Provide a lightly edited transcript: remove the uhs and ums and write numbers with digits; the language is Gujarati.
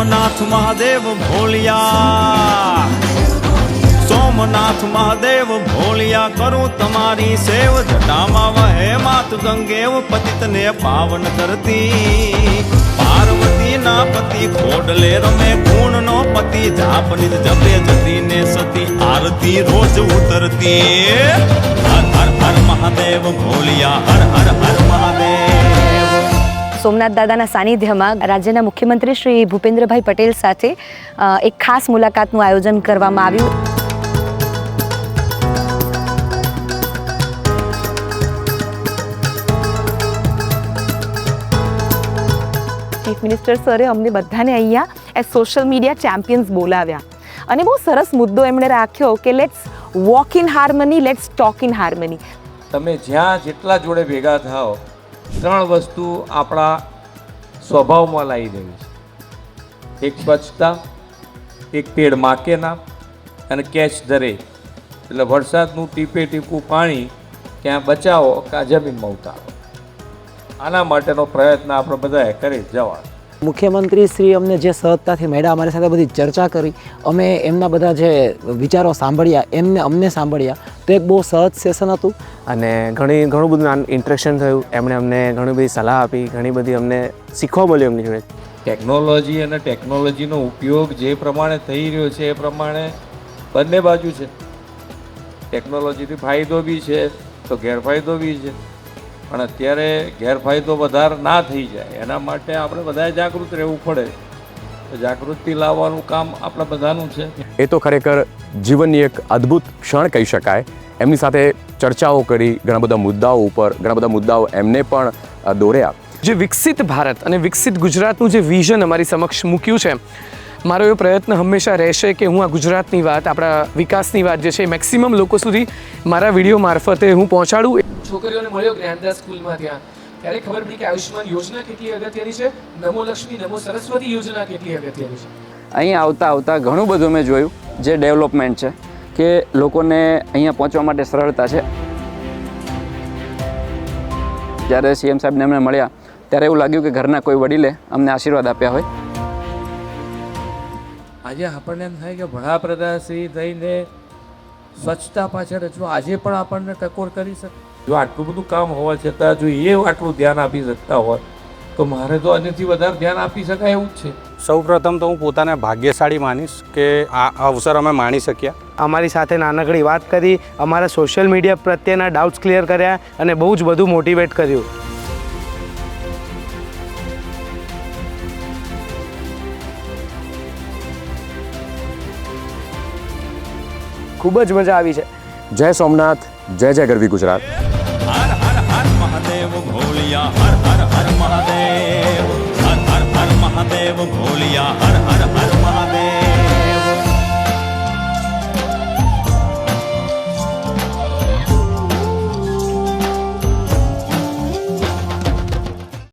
સોમનાથ મહાદેવ ભોલિયા, સોમનાથ મહાદેવ ભોલિયા, કરું તમારી સેવ, જટામાં વહે માત ગંગેવ, પતિતને પાવન કરતી, પાર્વતી ના પતિ ખોડલે રમે, ગુણ નો પતિ જાપનિત જપે, જતી ને સતી આરતી રોજ ઉતરતી, હર હર હર મહાદેવ ભોલિયા, હર હર હર મહાદેવ। સોમનાથ દાદાના સાનિધ્યમાં રાજ્યના મુખ્યમંત્રી શ્રી ભૂપેન્દ્રભાઈ પટેલ સાથે એક ખાસ મુલાકાતનું આયોજન કરવામાં આવ્યું। ચીફ મિનિસ્ટર સરે અમને બધાને અહીંયા એઝ સોશિયલ મીડિયા ચેમ્પિયન્સ બોલાવ્યા અને બહુ સરસ મુદ્દો એમણે રાખ્યો કે let's walk in harmony, let's talk in harmony. તમે જ્યાં જેટલા જોડે ભેગા થાઓ, ત્રણ વસ્તુ આપણા સ્વભાવમાં લાવી દેવી છે, એક સ્વચ્છતા, એક પેડ માકે ના અને કેચ ધરે, એટલે વરસાદનું ટીપે ટીપું પાણી ક્યાં બચાવો કાં જમીનમાં ઉતારો, આના માટેનો પ્રયત્ન આપણે બધાએ કરી જવા। મુખ્યમંત્રી શ્રી અમને જે સહજતાથી મળ્યા, અમારી સાથે બધી ચર્ચા કરી, અમે એમના બધા જે વિચારો સાંભળ્યા, અમને સાંભળ્યા, તો એક બહુ સહજ સેશન હતું અને ઘણું બધું ઇન્ટરેક્શન થયું। એમણે અમને ઘણી બધી સલાહ આપી, ઘણી બધી અમને શીખવા મળ્યું એમની જોડે। ટેકનોલોજી અને ટેકનોલોજીનો ઉપયોગ જે પ્રમાણે થઈ રહ્યો છે એ પ્રમાણે બંને બાજુ છે, ટેકનોલોજીથી ફાયદો બી છે તો ગેરફાયદો બી છે, પણ અત્યારે ગેરફાયદો વધારે ના થઈ જાય એના માટે આપણે બધાએ જાગૃત રહેવું પડે, જાગૃતિ લાવવાનું કામ આપણે બધાનું છે। એ તો ખરેખર જીવનની એક અદ્ભુત ક્ષણ કહી શકાય। એમની સાથે ચર્ચાઓ કરી, ઘણા બધા મુદ્દાઓ ઉપર ઘણા બધા મુદ્દાઓ એમને પણ દોર્યા। જે વિકસિત ભારત અને વિકસિત ગુજરાતનું જે વિઝન અમારી સમક્ષ મૂક્યું છે, મારો એ પ્રયત્ન હંમેશા રહેશે કે હું આ ગુજરાતની વાત, આપણા વિકાસની વાત જે છે એ મેક્સિમમ લોકો સુધી મારા વિડીયો મારફતે હું પહોંચાડું। છોકરીઓને મળ્યો જ્ઞાનદાસ સ્કૂલમાં, ત્યારે ખબર પડી કે આયુષ્માન યોજના કેટલી અગત્યની છે, નમો લક્ષ્મી નમો સરસ્વતી યોજના કેટલી અગત્યની છે। અહીં આવતા ઘણું બધું મેં જોયું જે ડેવલપમેન્ટ છે, કે લોકોને અહીંયા પહોંચવા માટે સરળતા છે। જ્યારે સીએમ સાહેબને અમને મળ્યા ત્યારે એવું લાગ્યું કે ઘરના કોઈ વડીલે અમને આશીર્વાદ આપ્યા હોય। આજે આપણને એમ થાય કે વડાપ્રધાન શ્રી થઈને સ્વચ્છતા પાછળ હજુ આજે પણ આપણને ટકોર કરી શકે। જો આટલું બધું કામ હોવા છતાં જો એ આટલું ધ્યાન આપી શકતા હોય તો મારે તો આનાથી વધારે ધ્યાન આપી શકાય એવું જ છે। સૌપ્રથમ તો હું પોતાને ભાગ્યશાળી માનીશ કે આ અવસર અમે માણી શક્યા। અમારી સાથે નાનકડી વાત કરી, અમારા સોશિયલ મીડિયા પ્રત્યેના ડાઉટ્સ ક્લિયર કર્યા અને બહુ જ બધું મોટિવેટ કર્યું। ખૂબ જ મજા આવી છે। જય સોમનાથ, જય જય ગરવી ગુજરાત। હર હર હર મહાદેવ ભોલિયા, હર હર હર મહાદેવ, હર હર હર મહાદેવ ભોલિયા, હર હર હર